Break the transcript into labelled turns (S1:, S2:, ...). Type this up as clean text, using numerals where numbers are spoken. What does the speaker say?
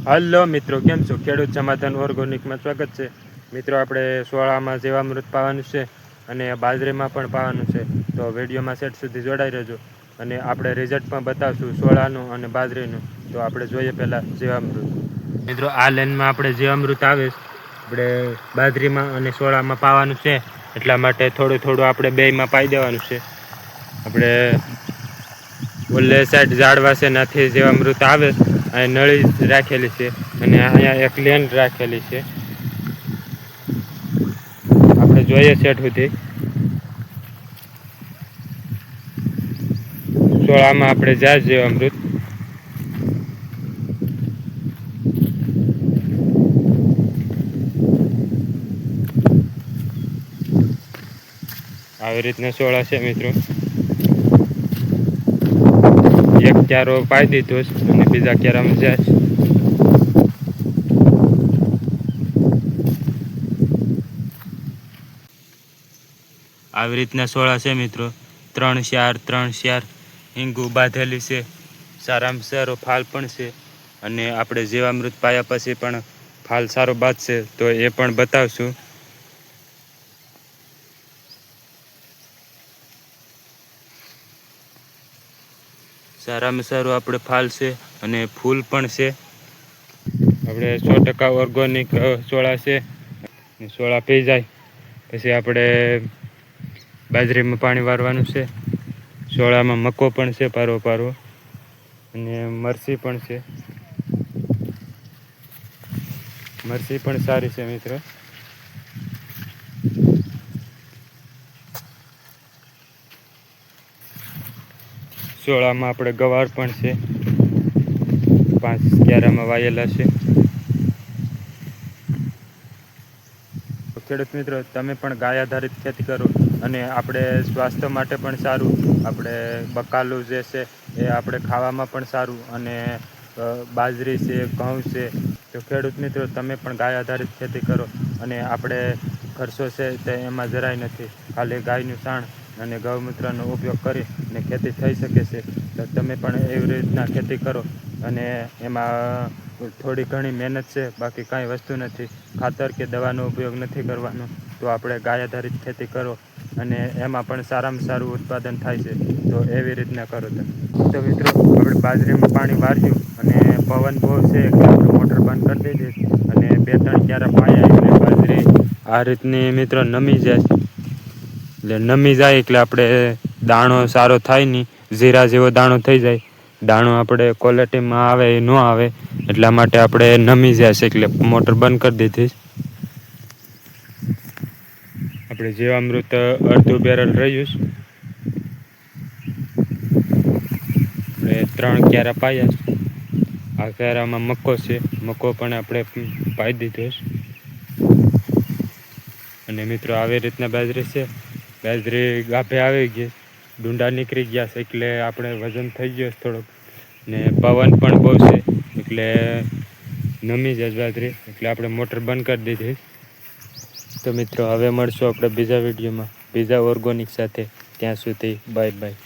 S1: Hello મિત્રો, કેમ છો? ખેડૂત સમાધાન ઓર્ગોનિકમાં સ્વાગત છે. મિત્રો, આપણે સોળામાં જીવામૃત પાવાનું છે અને બાજરીમાં પણ પાવાનું છે. તો વિડીયોમાં સેટ સુધી જોડાઈ રહેજો અને આપણે રિઝલ્ટ પણ બતાવશું સોળાનું અને બાજરીનું. તો આપણે જોઈએ પહેલાં જીવામૃત. મિત્રો, આ લાઈનમાં આપણે જીવામૃત આવે આપણે બાજરીમાં અને સોળામાં પાવાનું છે. એટલા માટે થોડું થોડું આપણે બેયમાં પાઈ દેવાનું છે. આપણે ઓલે સાઈડ ઝાડવા છે નાથી જીવામૃત આવે અહીં નળી રાખેલી છે અને અહીંયા એક લેન રાખેલી છે. આપણે જોઈએ સેટ સુધી. સોળામાં આપણે જાય જીવામૃત. આવી રીતના સોળા છે મિત્રો. એક ક્યારો પાઈ દીધો અને બીજા ક્યારામાં જાય. આવી રીતના સોળા છે મિત્રો. 3 4 હિંગુ બાંધેલી છે. સારામાં સારો ફાલ પણ છે અને આપણે જીવામૃત પાયા પછી પણ ફાલ સારો બાંધશે તો એ પણ બતાવશું. સારામાં સારું આપણે ફાલ છે અને ફૂલ પણ છે. આપણે 100% ઓર્ગોનિક સોળા છે. સોળા પી જાય પછી આપણે બાજરીમાં પાણી વારવાનું છે. સોળામાં મકો પણ છે પારો પારો અને મરસી પણ છે. મરસી પણ સારી છે મિત્રો. સોળામાં આપણે ગવાર પણ છે. 5 ક્યારામાં વાયેલા છે. ખેડૂત મિત્રો, તમે પણ ગાય આધારિત ખેતી કરો અને આપણે સ્વાસ્થ્ય માટે પણ સારું. આપણે બકાલું જે છે એ આપણે ખાવામાં પણ સારું અને બાજરી છે, ઘઉં છે. તો ખેડૂત મિત્રો, તમે પણ ગાય આધારિત ખેતી કરો અને આપણે ખર્ચો છે તે એમાં જરાય નથી. ખાલી ગાયનું છાણ અને ગૌમૂત્રનો ઉપયોગ કરી અને ખેતી થઈ શકે છે. તો તમે પણ એવી રીતના ખેતી કરો અને એમાં થોડી ઘણી મહેનત છે, બાકી કાંઈ વસ્તુ નથી. ખાતર કે દવાનો ઉપયોગ નથી કરવાનો. તો આપણે ગાય આધારિત ખેતી કરો અને એમાં પણ સારામાં સારું ઉત્પાદન થાય છે. તો એવી રીતના કરો તમે. તો મિત્રો, આપણે બાજરીમાં પાણી વાર્યું અને પવન બહુ છે એટલે આપણે મોટર બંધ કરી દીધી અને 2 3 ક્યારા પાયા એટલે બાજરી આ રીતની મિત્રો નમી જાય. એટલે નમી જાય એટલે આપણે દાણો સારો થાય નહીં. જીરા જેવો દાણો થઈ જાય. દાણો આપણે ક્વોલિટીમાં આવે એ ન આવે એટલા માટે આપણે નમી જાય છે એટલે મોટર બંધ કરી દીધી. આપણે જીવામૃત અડધું બેરલ રહ્યું. આપણે 3 ક્યારા પાયા. આ ક્યારામાં મકો છે. મકો પણ આપણે પાઈ દીધો. અને મિત્રો, આવી રીતના બાજરી છે. બાજરી ગાભે આવી ગઈ, ડુંડા નીકળી ગયા છે એટલે આપણે વજન થઈ ગયો થોડોક ને પવન પણ બહુ છે એટલે નમી જાય બાજરી. એટલે આપણે મોટર બંધ કરી દીધી. તો મિત્રો, હવે મળશું આપણે બીજા વિડીયોમાં બીજા ઓર્ગોનિક સાથે. ત્યાં સુધી બાય બાય.